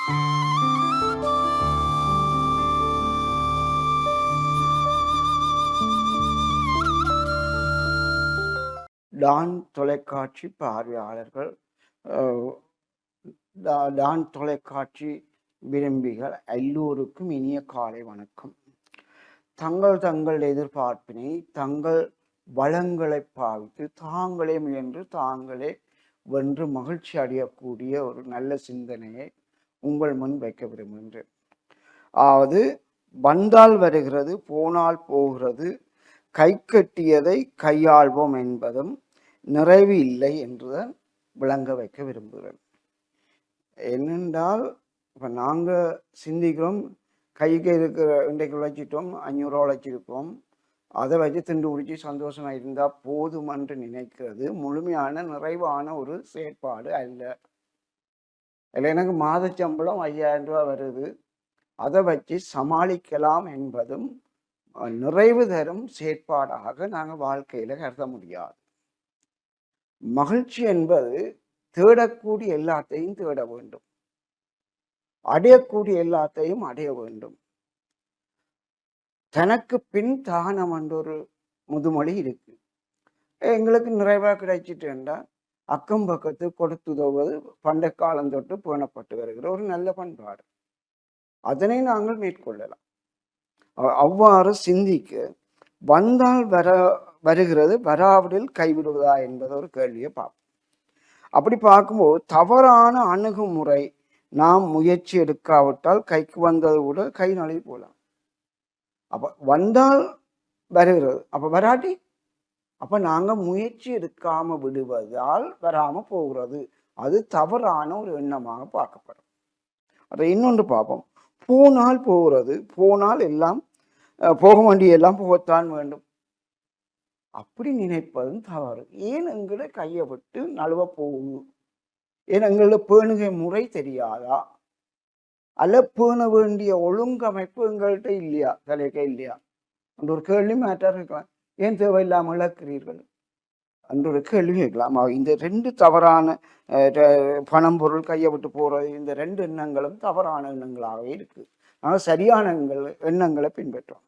Don தொலைக்காட்சி பார்வையாளர்கள், Don தொலைக்காட்சி விரும்பிகள் எல்லோருக்கும் இனிய காலை வணக்கம். தங்கள் எதிர்பார்ப்பினை தங்கள் வளங்களை பாவித்து தாங்களே முயன்று தாங்களே வென்று மகிழ்ச்சி அடையக்கூடிய ஒரு நல்ல சிந்தனையை உங்கள் முன் வைக்க விரும்புகின்றேன். அதாவது வந்தால் வருகிறது போனால் போகிறது, கை கட்டியதை கையாள்வோம் என்பதும் நிறைவு இல்லை என்றுதான் விளங்க வைக்க விரும்புகிறேன். என்னென்றால் இப்போ நாங்கள் சிந்திக்கிறோம், கைக்கு இருக்கிற இன்றைக்கு உழைச்சிட்டோம், 500 உழைச்சிருக்கோம், அதை வச்சு திண்டு பிடிச்சி சந்தோஷமாக இருந்தால் போதும் என்று நினைக்கிறது முழுமையான நிறைவான ஒரு செயற்பாடு அல்ல. இல்லை, எனக்கு மாத சம்பளம் 5000 ரூபா வருது, அதை வச்சு சமாளிக்கலாம் என்பதும் நிறைவு தரும் செயற்பாடாக நாங்கள் வாழ்க்கையில் கருத முடியாது. மகிழ்ச்சி என்பது தேடக்கூடிய எல்லாத்தையும் தேட வேண்டும், அடையக்கூடிய எல்லாத்தையும் அடைய வேண்டும். தனக்கு பின் தானம் என்ற ஒரு முதுமொழி இருக்கு. எங்களுக்கு நிறைவாக கிடைச்சிட்டுண்டா அக்கம் பக்கத்து கொடுத்துதவுவது பண்டை காலம் தொட்டு பேணப்பட்டு வருகிற ஒரு நல்ல பண்பாடு. அதனை நாங்கள் மேற்கொள்ளலாம். அவ்வாறு சிந்திக்க வந்தால் வருகிறது, வராவிடில் கைவிடுவதா என்பது ஒரு கேள்வியை பார்ப்போம். அப்படி பார்க்கும்போது தவறான அணுகுமுறை, நாம் முயற்சி எடுக்காவிட்டால் கைக்கு வந்தது கூட கை நழுவி போகலாம். அப்ப வந்தால் வருகிறது, அப்ப வராட்டி அப்ப நாங்க முயற்சி எடுக்காம விடுவதால் வராம போகிறது. அது தவறான ஒரு எண்ணமாக பார்க்கப்படும். அதை இன்னொன்று பார்ப்போம். போனால் போகிறது, போனால் எல்லாம் போக வேண்டிய எல்லாம் போகத்தான் வேண்டும், அப்படி நினைப்பதும் தவறு. ஏன் எங்களை கையை விட்டு நழுவ போகுது? ஏன் எங்களோட பேணுகை முறை தெரியாதா? அல்ல பேண வேண்டிய ஒழுங்கமைப்பு எங்கள்கிட்ட இல்லையா, தலைக்க இல்லையா என்ற ஒரு கேள்வி மேட்டர் இருக்கலாம். ஏன் தேவையில்லாமல் இழக்கிறீர்கள் என்ற ஒரு கேள்வி இருக்கலாம். இந்த ரெண்டு தவறான பணம் பொருள் கையை விட்டு போறது, இந்த ரெண்டு எண்ணங்களும் தவறான எண்ணங்களாகவே இருக்கு. நாங்கள் சரியான எண்ணங்களை பின்பற்றோம்.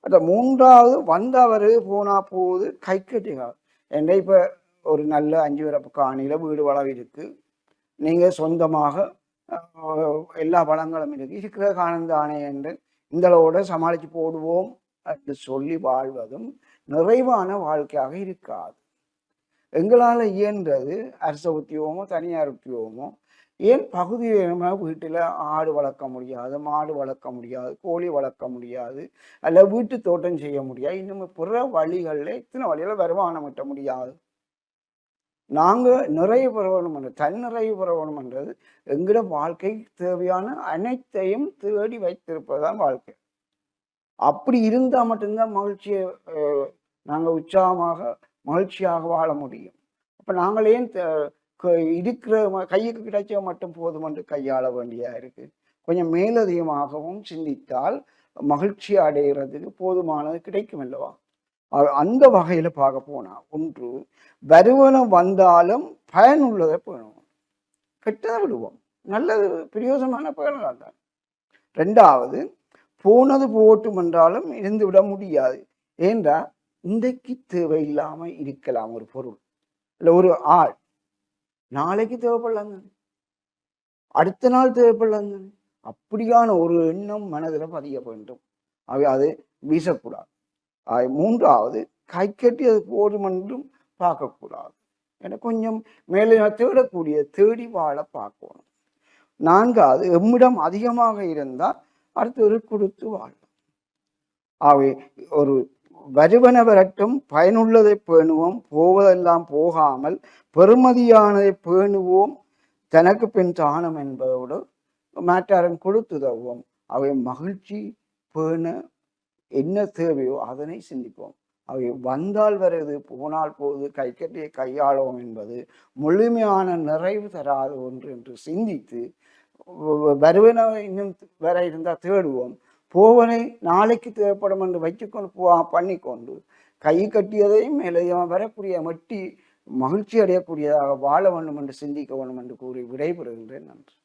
அந்த மூன்றாவது வந்தவர் போனா போகுது கை கட்டிகள். என்ற இப்போ ஒரு நல்ல 5 வரப்பு காணியில் வீடு வளவு இருக்கு, நீங்கள் சொந்தமாக எல்லா வளங்களும் இருக்கு, இருக்கிற காணந்தானே என்று இந்தளவோட சமாளித்து போடுவோம் என்று சொல்லி வாழ்வதும் நிறைவான வாழ்க்கையாக இருக்காது. எங்களால் இயன்றது அரச உத்தியோகமோ தனியார் உத்தியோகமோ, ஏன் பகுதி வீட்டில் ஆடு வளர்க்க முடியாது, மாடு வளர்க்க முடியாது, கோழி வளர்க்க முடியாது, அல்ல வீட்டு தோட்டம் செய்ய முடியாது, இன்னும் பிற வழிகளில் இத்தனை வழியில் வருமானம் ஈட்ட முடியாது. நாங்கள் நிறைய பெறணும் என்ற தன்னிறைவு பெறணும் என்றது எங்களோட வாழ்க்கைக்கு தேவையான அனைத்தையும் தேடி வைத்திருப்பதுதான் வாழ்க்கை. அப்படி இருந்தால் மட்டும்தான் மகிழ்ச்சியை நாங்கள் உற்சாகமாக மகிழ்ச்சியாக வாழ முடியும். அப்போ நாங்கள் ஏன் இருக்கிற கைக்கு கிடைச்ச மட்டும் போதும் என்று கையாள வேண்டியா இருக்கு? கொஞ்சம் மேலதிகமாகவும் சிந்தித்தால் மகிழ்ச்சி அடைகிறதுக்கு போதுமானது கிடைக்கும் அல்லவா? அந்த வகையில பார்க்க போனா, ஒன்று வருவனம் வந்தாலும் பயனுள்ளதை போகணும், கெட்டதை விடுவோம், நல்லது பிரயோசனமான பயனாக தான். ரெண்டாவது, போனது போட்டும் என்றாலும் இருந்து விட முடியாது. ஏன்றா இன்றைக்கு தேவையில்லாம இருக்கலாம் ஒரு பொருள் இல்லை ஒரு ஆள், நாளைக்கு தேவைப்படலாம் தானே, அடுத்த நாள் தேவைப்படலாம் தானே. அப்படியான ஒரு எண்ணம் மனதில் பதிய வேண்டும். அது வீசக்கூடாது. மூன்றாவது, கை கட்டி அது போடும் என்றும் பார்க்கக்கூடாது. ஏன்னா கொஞ்சம் மேலே தேடக்கூடிய தேடி வாழ பார்க்கணும். நான்காவது, எம்மிடம் அதிகமாக இருந்தால் அடுத்தது கொடுத்து வாழும். ஆகவே ஒரு வருவன வரட்டும், பயனுள்ளதை பேணுவோம், போவதெல்லாம் போகாமல் பெருமதியானதை பேணுவோம், தனக்கு பின் தானம் என்பதோடு மாற்றாரன் கொடுத்துதவுவோம். அவை மகிழ்ச்சி பேண என்ன தேவையோ அதனை சிந்திப்போம். அவை வந்தால் வருது போனால் போது கை கட்டிய கையாளோம் என்பது முழுமையான நிறைவு தராத ஒன்று என்று சிந்தித்து, வருவன இன்னும் வர இருந்தால் தேடுவோம், போவனை நாளைக்கு தேவைப்படும் என்று வைத்துக்கொண்டு பண்ணிக்கொண்டு கை கட்டியதையும் மேலையும் வரக்கூடிய மட்டி மகிழ்ச்சி அடையக்கூடியதாக வாழ வேண்டும் என்று சிந்திக்க வேண்டும் என்று கூறி விடைபெறுகின்றேன். நன்றி.